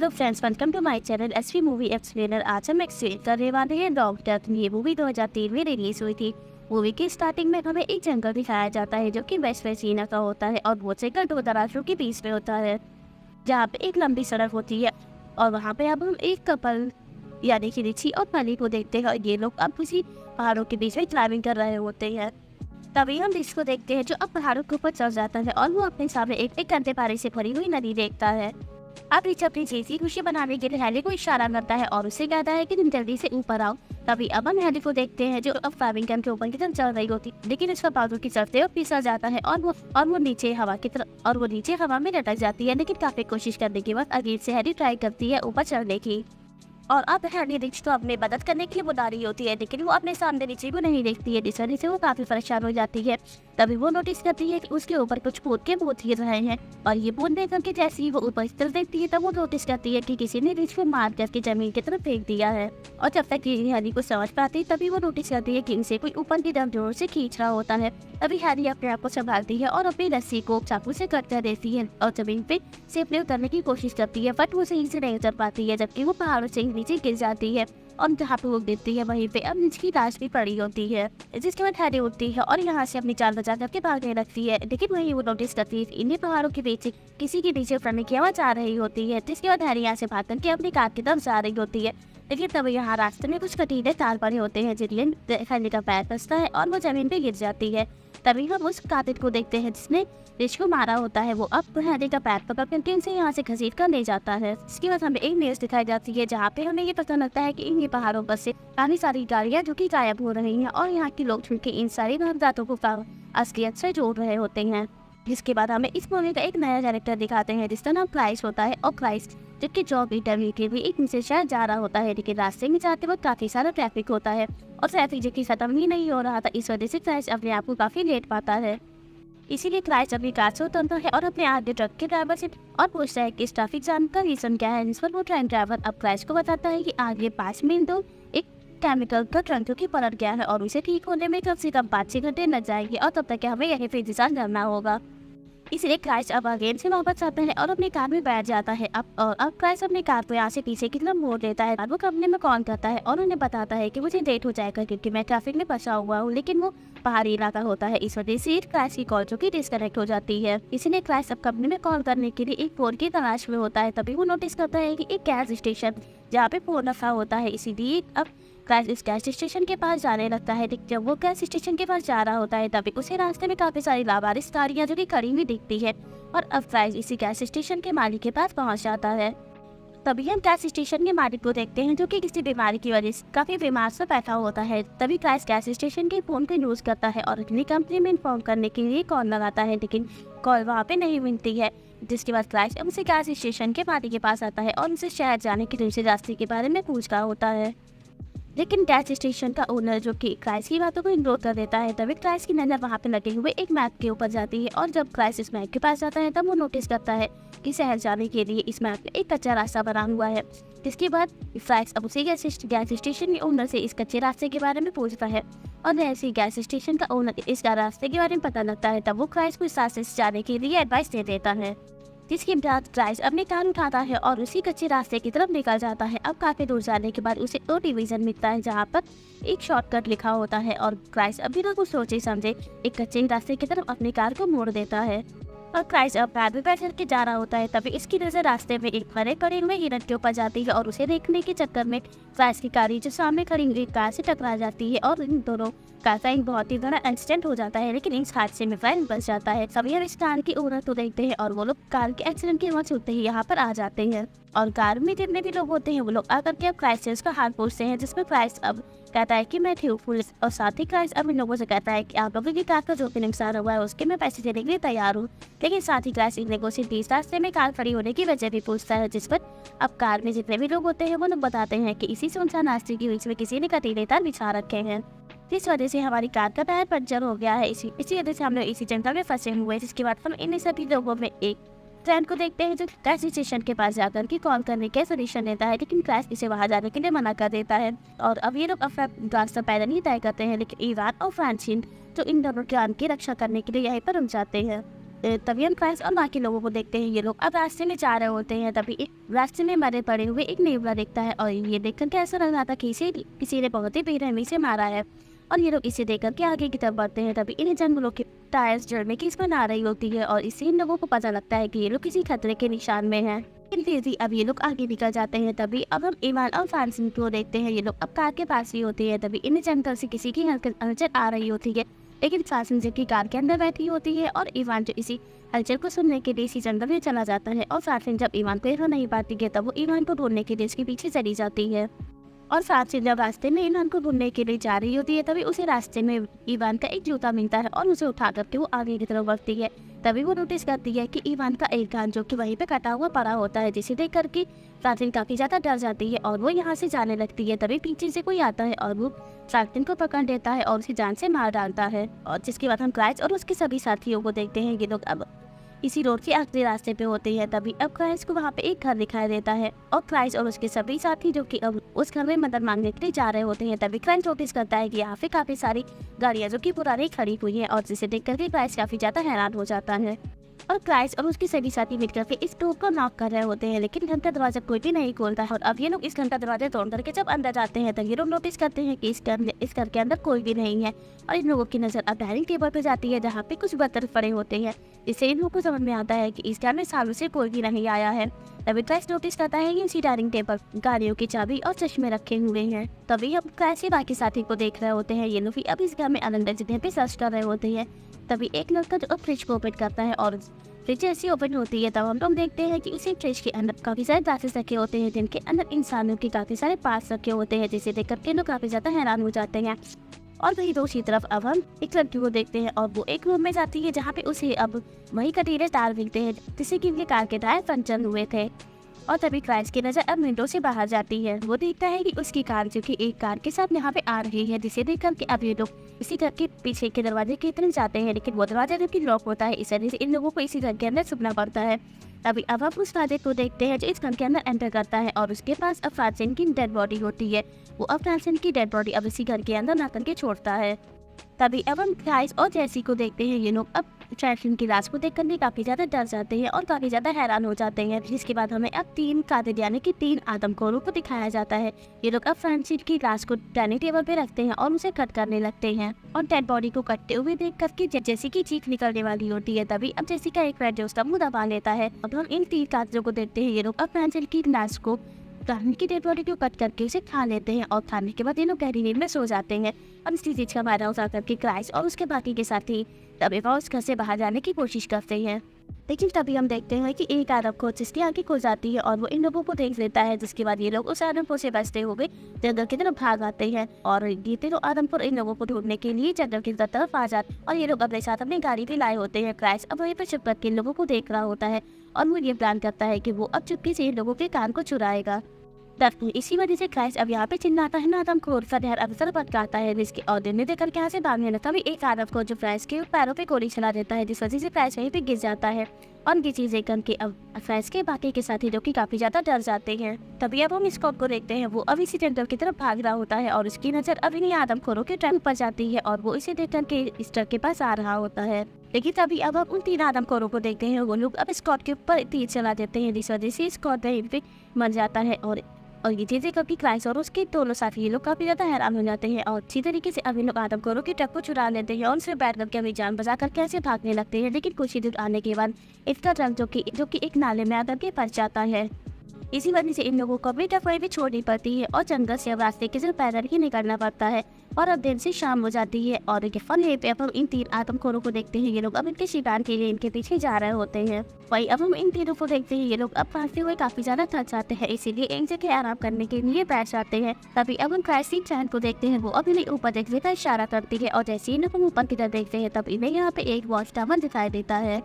Hello friends, welcome to my channel SV movie explainer. आज हम explain करने वाले हैं डॉग डेथ। ये मूवी 2003 में रिलीज हुई थी। मूवी की स्टार्टिंग में हमें एक जंगल दिखाया जाता है जो कि वेस्ट वर्जीनिया का होता है और वो जंगल दो दराजों के बीच में होता है जहाँ पे एक लंबी सड़क होती है। और वहाँ पे अब हम एक कपल यानी कि रिची और मनी को देखते हैं और ये लोग अब किसी पहाड़ों के बीच में क्लाइंबिंग कर रहे होते हैं। तभी हम रिच को देखते हैं जो अब पहाड़ों के ऊपर चढ़ जाता है और वो अपने सामने एक गंदे पानी से भरी हुई नदी देखता है। अब रिच अपनी चीज की खुशी बनाने के लिए हैली को इशारा करता है और उसे कहता है कि तुम जल्दी से ऊपर आओ। तभी अब हम हैली को देखते हैं जो अब क्लाइंबिंग कैंप के ऊपर की तरफ चल रही होती, लेकिन उसका बाजू की चलते और फिसल जाता है और वो नीचे हवा में लटक जाती है। लेकिन काफी कोशिश करने के बाद अगेन से हैली ट्राई करती है ऊपर चढ़ने की। और अब हैली रिच तो अपने मदद करने के लिए बुला रही होती है, लेकिन वो अपने सामने रिची को नहीं देखती है, जिस वजह से वो काफी परेशान हो जाती है। तभी वो नोटिस करती है कि उसके ऊपर कुछ भूत के भूत गिर रहे हैं और ये भूत देख करके जैसे ही वो ऊपर की तरफ देखती है तब वो नोटिस करती है कि किसी ने रिच को मार करके जमीन की तरफ फेंक दिया है। और जब तक ये हैली को समझ पाती तभी वो नोटिस करती है कि इनसे कोई ऊपर की तरफ जोर से खींच रहा होता है। तभी हैली अपने आप को संभालती है और अपनी रस्सी को चाकू से कट कर देती है और जमीन पे सेफली उतरने की कोशिश करती है, बट वो सही से नहीं उतर पाती है, जबकि वो पहाड़ों से नीचे गिर जाती है। और जहाँ पे वो गिरती है वहीं पे अब निचली लाश भी पड़ी होती है, जिसके बाद हैली उठती है और यहाँ से अपनी जान बचा करके भागने लगती है। लेकिन वहीं वो नोटिस करती है इन्हीं पहाड़ों के बीच किसी के पीछे उतरने की आवाज आ रही होती है, जिसके बाद हैली यहाँ से भाग करके अपनी कार की तरफ जा रही होती है। लेकिन तभी यहाँ रास्ते में कुछ कटीले तार पड़े होते हैं जिनमें हैली का पैर फंसता है और वो जमीन पे गिर जाती है। तभी हम उस कातिल को देखते हैं जिसने रिच को मारा होता है। वो अब हैली का पैर पकड़ करके उसे यहाँ से घसीट कर ले जाता है। इसके बाद हमें एक न्यूज़ दिखाई जाती है जहाँ पे हमें ये पता लगता है कि इन पहाड़ों पर से काफी सारी गाड़ियाँ जो कि गायब हो रही हैं और यहाँ के लोग छुड़के इन सारी वारदातों को असलियत से जोड़ रहे होते हैं। इसके बाद हमें इस मूवी का एक नया कैरेक्टर दिखाते हैं जिसका नाम क्राइस्ट होता है। और क्राइस्ट जबकि जॉब इंटरव्यू के लिए एक नीचे शहर जा रहा होता है, लेकिन रास्ते में जाते वक्त काफी सारा ट्रैफिक होता है और ट्रैफिक जो कि खत्म ही नहीं हो रहा था, इस वजह से क्राइस्ट अपने आप को काफी लेट पाता है। इसीलिए क्राइस्ट अपनी कार से उतरता है और अपने आगे ट्रक के ड्राइवर से और पूछता है कि इस ट्रैफिक जाम का रीजन क्या है, जिस पर वो ट्रक ड्राइवर अब क्राइस्ट को बताता है कि आगे 5 मील दूर एक केमिकल का ट्रंक की पलट गया है और उसे ठीक होने में कम से कम 5-6 घंटे लग जाएंगे और तब तक हमें यहीं पे इंतजार करना होगा। इसलिए क्राइस्ट अब अगेन से वापस आता है और अपनी कार में बैठ जाता है। अब क्राइस्ट अपनी कार को यहाँ से पीछे की तरफ मोड़ देता है। वो कंपनी में कॉल करता है और उन्हें बताता है कि मुझे लेट हो जाएगा क्योंकि मैं ट्रैफिक में फंसा हुआ हूँ, लेकिन वो पहाड़ी इलाका होता है, इस वजह से क्राइस्ट की कॉल जो कि डिस्कनेक्ट हो जाती है। इसलिए क्राइस्ट अब कंपनी में कॉल करने के लिए एक फोन की तलाश में होता है। तभी वो नोटिस करता है कि एक गैस स्टेशन जहाँ पे फोन रखा होता है, इसीलिए अब क्राइस्ट इस गैस स्टेशन के पास जाने लगता है। जब वो गैस स्टेशन के पास जा रहा होता है तभी उसे रास्ते में काफी सारी लावारिस गाड़ियां जो कि खड़ी हुई दिखती है और अब क्राइस्ट इसी गैस स्टेशन के मालिक के पास पहुंच जाता है। तभी हम गैस स्टेशन के मालिक को देखते हैं जो कि किसी बीमारी की वजह से काफी बीमार से बैठा होता है। तभी क्राइस्ट गैस स्टेशन के फोन को यूज करता है और अपनी कंपनी में इन्फॉर्म करने के लिए कॉल लगाता है, लेकिन कॉल वहाँ पे नहीं मिलती है। जिसके बाद क्राइस्ट उसे गैस स्टेशन के मालिक के पास आता है और उनसे शहर जाने के दूसरे रास्ते के बारे में पूछ रहा होता है, लेकिन गैस स्टेशन का ओनर जो कि क्राइस्ट की बातों को इग्नोर कर देता है। तभी क्राइस्ट की नजर वहाँ पे लगे हुए एक मैप के ऊपर जाती है और जब क्राइस्ट इस मैप के पास जाता है तब वो नोटिस करता है कि शहर जाने के लिए इस मैप में एक कच्चा रास्ता बना हुआ है। जिसके बाद क्राइस्ट अब उसी गैस स्टेशन के ओनर से इस कच्चे रास्ते के बारे में पूछता है और जैसे ही गैस स्टेशन का ओनर इस रास्ते के बारे में पता लगता है तब वो क्राइस्ट को इस रास्ते से जाने के लिए एडवाइस दे देता है। जिसके बाद क्राइस्ट अपने कार उठाता है और उसी कच्चे रास्ते की तरफ निकल जाता है। अब काफी दूर जाने के बाद उसे दो डिवीजन मिलता है जहाँ पर एक शॉर्टकट लिखा होता है और क्राइस्ट अभी ना कुछ सोचे समझे एक कच्चे रास्ते की तरफ अपनी कार को मोड़ देता है और क्राइस्ट अब कार में बैठ करके जा रहा होता है। तभी इसकी नजर रास्ते में एक बड़े पड़े हुए हिरन के ऊपर जाती है और उसे देखने के चक्कर में क्राइस्ट की कार जो सामने खड़ी हुई कार से टकरा जाती है और इन दोनों कार का एक बहुत ही बड़ा एक्सीडेंट हो जाता है, लेकिन इस हादसे में फैन बच जाता है। सभी हम इस कार की औरत को देखते हैं और वो लोग कार के एक्सीडेंट की आवाज सुनते ही यहाँ पर आ जाते हैं और कार में जितने भी लोग होते हैं वो लोग आकर के अब क्राइस्ट से उसका हाल पूछते हैं, जिसमें क्राइस्ट अब कहता है कि मैं ठीक हूँ और साथ ही क्राइस्ट अब इन लोगों से कहता है कि आप लोगों की कार का जो भी नुकसान हुआ है उसके मैं पैसे देने के लिए तैयार हूँ। लेकिन साथ ही क्राइस्ट इन लोगों से 20 रास्ते में कार खड़ी होने की वजह भी पूछता है, जिस पर अब कार में जितने भी लोग होते हैं वो लोग बताते हैं कि इसी सुनसान रास्ते के बीच में किसी ने कटीले तार बिछा रखे हैं, जिस वजह से हमारी कार का टायर पंचर हो गया है। इसी वजह से हम लोग इसी जंगल में फंसे हुए हैं। जिसके बाद हम इन सभी लोगों में एक फ्रेंड को देखते हैं जो गैस स्टेशन के पास जाकर के कॉल करने का सजेशन देता है, लेकिन क्राइस्ट इसे वहां जाने के लिए मना कर देता है और अब ये लोग अपना रास्ता पैदल ही तय करते हैं। लेकिन इवान और फ्रांसिन जो इन दोनों जान की रक्षा करने के लिए यहीं पर रुक जाते हैं। तभी हम क्राइस और बाकी लोगों को देखते हैं। ये लोग अब रास्ते में जा रहे होते हैं, तभी एक रास्ते में मरे पड़े हुए एक नेवला दिखता है और ये देखकर के ऐसा लग रहा था कि इसे किसी ने बहुत ही बेरहमी से मारा है। और ये लोग इसे देखकर के आगे की तरफ बढ़ते हैं, तभी इन्हें जंगलों के टायर्स जड़ने की इसमें आ रही होती है और इससे इन लोगों को पता लगता है कि ये लोग किसी खतरे के निशान में हैं। इन तेजी अब ये लोग आगे निकल जाते हैं, तभी अब हम इवान और फ्रांसिन को देखते हैं। ये लोग अब कार के पास ही होते हैं, तभी इन्हें जंगल से किसी की हरकत नजर आ रही होती है, लेकिन फ्रांसिन जबकि कार के अंदर बैठी होती है और इवान जो इसी हलचल को सुनने के लिए इसी जंगल में चला जाता है। और फ्रांसिन जब इवान को यहाँ नहीं पाती है तब वो इवान को ढूंढने के लिए इसके पीछे चली जाती है। और फ्रांसिन जब रास्ते में इवान को ढूंढने के लिए जा रही होती है तभी उसे रास्ते में इवान का एक जूता मिलता है और उसे उठा करके वो आगे की तरफ बढ़ती है। तभी वो नोटिस करती है कि इवान का एक कान जो कि वहीं पे कटा हुआ पड़ा होता है, जिसे देख करके फ्रांसिन काफी ज्यादा डर जाती है और वो यहाँ से जाने लगती है। तभी पीछे से कोई आता है और वो फ्रांसिन को पकड़ लेता है और उसे जान से मार डालता है। और जिसके बाद हम क्राइस और उसके सभी साथियों को देखते हैं। ये लोग अब इसी रोड के आखिरी रास्ते पे होते हैं, तभी अब क्राइस को वहाँ पे एक घर दिखाई देता है और क्राइस और उसके सभी साथी जो कि अब उस घर में मदद मांगने के लिए जा रहे होते हैं। तभी क्राइस नोटिस करता है कि यहाँ पे काफी सारी गाड़ियाँ जो कि पुरानी खड़ी हुई हैं और जिसे देख करके क्राइस काफी ज्यादा हैरान हो जाता है। और क्राइस और उसके सभी साथी मिलकर के इस डोर को नॉक कर रहे होते हैं, लेकिन घर का दरवाजा कोई भी नहीं खोलता है। और अब ये लोग इस घर का दरवाजा तोड़ करके जब अंदर जाते हैं तब ये लोग नोटिस करते हैं कि इस घर के अंदर कोई भी नहीं है। और इन लोगों की नजर अब डाइनिंग टेबल पर जाती है जहाँ पे कुछ बर्तन पड़े होते हैं, जिससे इन लोगों को समझ में आता है कि इस घर में सालों से कोई भी नहीं आया है। तभी क्राइस नोटिस करता है कि उसी डाइनिंग टेबल गाड़ियों की चाबी और चश्मे रखे हुए हैं। तभी हम क्राइस के बाकी साथी को देख रहे होते हैं। ये लोग अब इस घर में अलग जगह पे सर्च कर रहे होते हैं। तभी एक लड़का जो फ्रिज को ओपन करता है और फ्रिज ऐसी ओपन होती है तब हम लोग देखते हैं कि उसी फ्रिज के अंदर काफी सारे ग्लासेस रखे होते हैं, जिनके अंदर इंसानों के काफी सारे पार्ट्स रखे होते हैं, जिसे देख करके लोग काफी ज्यादा हैरान हो जाते हैं। और वही दूसरी तरफ अब हम एक लड़की को देखते हैं और वो एक रूम में जाती है जहाँ पे उसे अब वही कटीले तार मिलते हैं जिससे कि उनके कार के टायर पंचर हुए थे। और तभी क्राइस की नजर अब विंडो से बाहर जाती है। वो देखता है कि उसकी कार जो कि एक कार के साथ यहाँ पे आ रही है, जिसे देख करके अब ये लोग इसी घर के पीछे के दरवाजे की तरफ जाते हैं, लेकिन वो दरवाजा जो कि लॉक होता है, इस वजह से इन लोगों को इसी घर के अंदर छुपना पड़ता है। तभी अब हम उस राजे को देखते हैं जो इस घर के अंदर एंटर करता है और उसके पास अब फ्रांसिन की डेड बॉडी होती है। वो अब फ्रांसिन की डेड बॉडी अब इसी घर के अंदर ला करके छोड़ता है। तभी अब हम क्राइस और जैसी को देखते हैं। ये लोग अब फ्रांसिन की लाश को देखकर भी काफी ज्यादा डर जाते हैं और काफी ज्यादा हैरान हो जाते हैं, जिसके बाद हमें अब 3 कातिल यानी कि 3 आदमखोरों को दिखाया जाता है। ये लोग अब फ्रांसिन की लाश को डाइनिंग टेबल पे रखते हैं और उसे कट करने लगते हैं और डेड बॉडी को कटते हुए देख करके जैसी की चीख निकलने वाली होती है। तभी अब जैसी का एक फ्रेंड जो उसका मुंह दबा लेता है। अब हम इन 3 कातिलों को देखते हैं। ये लोग अब फ्रांसिन की लाश को की डेड बॉडी को कट करके उसे खा लेते हैं और खाने के बाद ये लोग गहरी नींद में सो जाते हैं। और इसी चीज का फायदा उठा करके क्राइस और उसके बाकी के साथी तभी उस घर से बाहर जाने की कोशिश करते हैं, लेकिन तभी हम देखते हैं कि एक आदम को जिसकी आंखें खुल जाती है और वो इन लोगों को देख लेता है, जिसके बाद ये लोग उस आदमपुर से बचते हुए जंगल की तरफ भाग आते हैं। और ये तीनों आदमपुर इन लोगों को ढूंढने के लिए जंगल की तरफ आ जाते और ये लोग अपने साथ अपनी गाड़ी भी लाए होते हैं। क्राइस अब वहीं पर छुप करके इन लोगों को देख रहा होता है और वो ये प्लान करता है कि वो अब चुपके से इन लोगों के कान को चुराएगा। इसी वजह से क्राइस अब यहाँ पे चिल्लाता है ना आदमखोर फतेहर अफसर भटकाता है, जिसके और दिन में देकर यहाँ से भागने लगता है। एक आदम को जो क्राइस के पैरों पे गोली चला देता है, जिस वजह से क्राइस वहीं पे गिर जाता है। और ये चीज देखकर के अब क्राइस के बाकी के साथी जो कि काफी ज्यादा डर जाते हैं। तभी अब हम स्कॉट को देखते हैं। वो अब इसी जंगल की तरफ भाग रहा होता है और उसकी नजर अब इन्हीं आदमखोरों के ट्रक पर जाती है और वो इसे देख करके इस ट्रक के पास आ रहा होता है। लेकिन तभी अब हम उन 3 आदमखोरों को देखते हैं। वो लोग अब स्कॉट के ऊपर तीर चला देते हैं, जिस वजह से स्कॉट वहीं पे मर जाता है। और ये चीजें कभी क्राइस और उसके दोनों साथी ये लोग काफी ज्यादा हैरान हो जाते हैं और अच्छी तरीके से अभी लोग आदमखोरों के ट्रक को चुरा लेते हैं और उनसे बैठ करके अभी जान बचा कर कैसे भागने लगते हैं। लेकिन कुछ ही दूर आने के बाद इसका ट्रक जो कि एक नाले में आकर के फंस जाता है। इसी वजह से इन लोगों को भी टफाई भी छोड़नी पड़ती है और जंगल से अब रास्ते के सिर्फ पैदल ही निकलना पड़ता है। और अब दिन से शाम हो जाती है और फन है पे अब हम इन 3 आदमखोरों को देखते हैं। ये लोग अब इनके शिकार के लिए इनके पीछे जा रहे होते हैं। वही अब हम इन तीनों को देखते हैं। ये लोग अब भागते हुए काफी ज्यादा थक जाते हैं, इसीलिए एक जगह आराम करने के लिए बैठ जाते हैं। तभी अब हम क्राइस चैन को देखते हैं। वो अब इन्हें ऊपर देखने का इशारा करती है और जैसे ही हम ऊपर की तरफ देखते हैं तब इन्हें यहाँ पे एक वॉच टावर दिखाई देता है।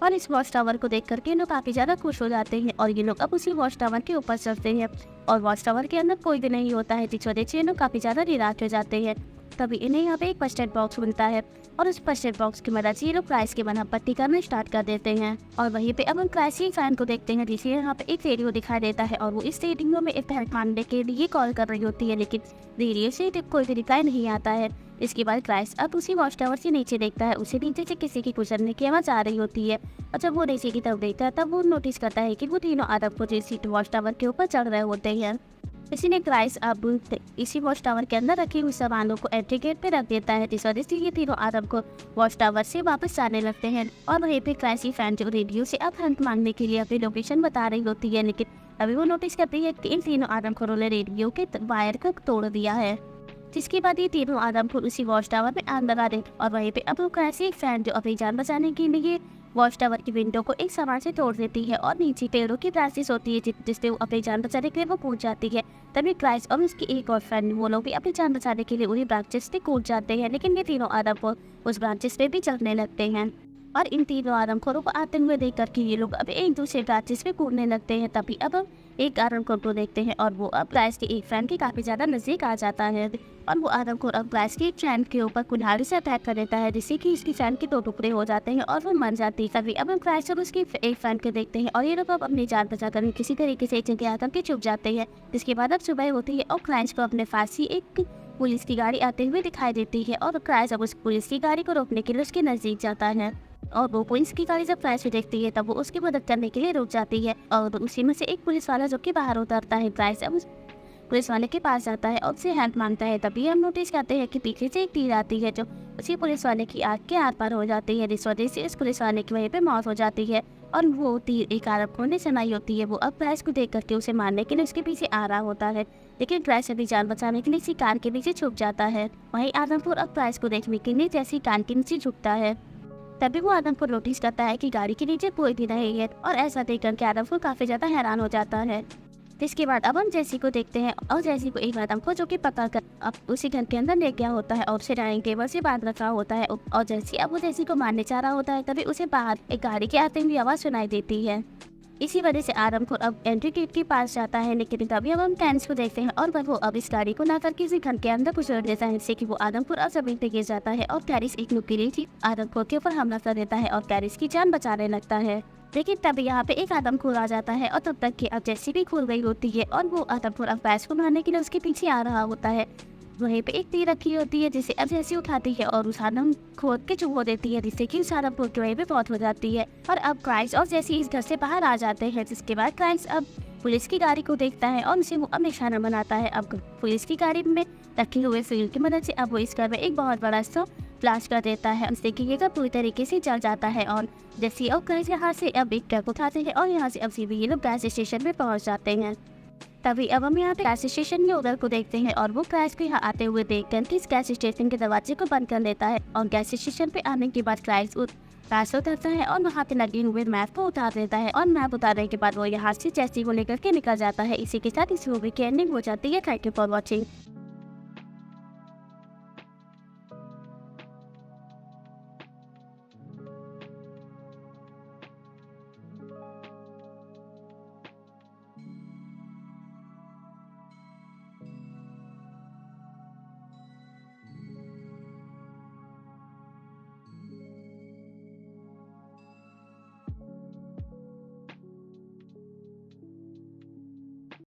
और इस वॉच टावर को देख करके लोग काफी ज्यादा खुश हो जाते हैं और ये लोग अब उसी वॉच टावर के ऊपर चढ़ते हैं। और वॉच टावर के अंदर कोई भी नहीं होता है, जिस वजह से लोग काफी ज्यादा निराश हो जाते हैं। तभी इन्हें यहाँ पे एक फर्स्ट एड बॉक्स मिलता है और उस फर्स्ट एड बॉक्स की मदद से ये लोग क्राइस के बना पट्टी करना स्टार्ट कर देते हैं। और वहीं पे अब हम क्राइस की फैन को देखते हैं, जिसे यहाँ पे एक रेडियो दिखाई देता है और वो इस रेडियो में एक बहन मानने के लिए कॉल कर रही होती है, लेकिन रेडियो से कोई भी रिप्लाई नहीं आता है। इसके बाद क्राइस अब उसी वॉच टावर से नीचे देखता है। उसे नीचे से किसी की गुजरने की आवाज़ आ रही होती है और जब वो नीचे की तरफ देखता है तब वो नोटिस करता है कि वो तीनों आदम को इसी वॉच टावर के ऊपर चढ़ रहे होते हैं। इसीलिए क्राइस अब इसी वॉच टावर के अंदर रखे हुए सामानों को एंट्री गेट पे रख देता है, जिस वजह से ये तीनों आदम को वॉच टावर से वापस जाने लगते हैं। और वहीं पे क्राइस की फैन जो रेडियो से अब हेल्प मांगने के लिए अपनी लोकेशन बता रही होती है, लेकिन अभी वो नोटिस करती है कि इन तीनों आदमखोरों ने रेडियो के वायर को तोड़ दिया है। जिसके बाद ये तीनों आदमखोर उसी वॉच टावर में अंदर आ गए और वहीं पे अब क्राइस एक फैन जो अपनी जान बचाने के लिए वॉच टावर की विंडो को एक सामान से तोड़ देती है और नीचे पेड़ों की ब्रांचेस होती है जिससे वो अपनी जान बचाने के लिए वो कूद जाती है। तभी क्राइस और उसकी एक और फ्रेंड वो लोग भी अपनी जान बचाने के लिए उन्हीं ब्रांचेस से कूद जाते हैं, लेकिन ये तीनों आदमखोर उस ब्रांचेस पे भी चलने लगते हैं। और इन तीनों आदमखोरों को आते हुए देख करके ये लोग अब एक दूसरे ब्रांचेस पे कूदने लगते हैं। तभी अब हम एक आदमखोर को देखते हैं और वो अब क्राइस के एक फ्रेंड के काफ़ी ज़्यादा नज़दीक आ जाता है और वो आदमखोर अब क्राइस के एक फ्रेंड के ऊपर कुल्हाड़ी से अटैक कर देता है, जिससे कि इसकी फ्रेंड के 2 टुकड़े हो जाते हैं और वो मर जाती है। तभी अब हम क्राइस और उसकी एक फ्रेंड को देखते हैं और ये लोग अब अपनी जान बचाकर किसी तरीके से एक जगह आकर के छुप जाते हैं। जिसके बाद अब सुबह होती है और क्राइस को अपने पास ही एक पुलिस की गाड़ी आते हुए दिखाई देती है और क्राइस अब उस पुलिस की गाड़ी को रोकने के लिए उसके नज़दीक जाता है और वो पुलिस की गाड़ी जब क्राइस को देखती है तब वो उसकी मदद करने के लिए रुक जाती है और उसी में से एक पुलिस वाला जो कि बाहर उतरता है। क्राइस अब उस पुलिस वाले के पास जाता है और उससे हेल्प मांगता है। तभी हम नोटिस करते हैं कि पीछे से एक तीर आती है जो उसी पुलिस वाले की आँख के आर पार हो जाती है, जिस वजह से इस पुलिस वाले की वहीं पे मौत हो जाती है और वो तीर एक आदमखोर ने चलाई होती है। वो अब क्राइस को देख करके उसे मारने के लिए उसके पीछे आ रहा होता है, लेकिन क्राइस अपनी जान बचाने के लिए इसी कान के नीचे छुप जाता है। वहीं आदमखोर अब क्राइस को देखने के लिए जैसे कान के नीचे झुकता है तभी वो आदमखोर नोटिस करता है कि गाड़ी के नीचे कोई भी नहीं है और ऐसा देख करके आदमखोर काफ़ी ज़्यादा हैरान हो जाता है। जिसके बाद अब हम जैसी को देखते हैं और जैसी को एक आदमखोर जो कि पकड़ कर अब उसी घर के अंदर ले गया होता है और उसे डाइनिंग टेबल से बांध रखा होता है और जैसी अब वो जैसी को मारने चाह रहा होता है तभी उसे बाहर एक गाड़ी के आते हुए आवाज़ सुनाई देती है। इसी वजह से आदमखोर अब एंट्री गेट के पास जाता है, लेकिन तभी अब हम कैंस को देखते हैं और वो अब इस गाड़ी को ना करके इसी घर के अंदर कुचल देता है, जिससे कि वो आदमखोर अब जमीन पे गिर जाता है और कैरिस एक नुकीली थी आदमखोर के ऊपर हमला कर देता है और कैरिस की जान बचाने लगता है। लेकिन तभी यहाँ पे एक आदमखोर आ जाता है और तब तक कि अब जैसी भी खुल गई होती है और वो आदमखोर अब कैरिस को मारने के लिए उसके पीछे आ रहा होता है। वहीं पे एक तीर रखी होती है जिसे अब जैसी उठाती है और उस आदमखोर के चुभो देती है, जिससे कि उस आदमखोर की वहीं पे मौत हो जाती है। और अब क्राइस और जैसी इस घर से बाहर आ जाते हैं, जिसके बाद क्राइस अब पुलिस की गाड़ी को देखता है और उसे वो अब निशाना बनाता है। अब पुलिस की गाड़ी में रखे हुए फ्यूल की मदद से अब वो इस घर में एक बहुत बड़ा सा ब्लास्ट कर देता है, उससे कि ये घर पूरी तरीके से जल जाता है। और जैसे अब क्राइस यहाँ से अब एक ट्रक उठाते हैं और यहाँ से अब सीधे ये लोग गैस स्टेशन में पहुँच जाते हैं। तभी अब हम यहाँ पे गैस स्टेशन में उधर को देखते हैं और वो क्राइस को यहाँ आते हुए देखकर कि इस गैस स्टेशन के दरवाजे को बंद कर लेता है और गैस स्टेशन पे आने के बाद क्राइस उतरता है और वहाँ पे लगे हुए मैप को उतार देता है और मैप उतारने के बाद वो यहाँ से जैसी को लेकर के निकल जाता है। इसी के साथ इस मूवी की एंडिंग हो जाती है। Thank you for watching.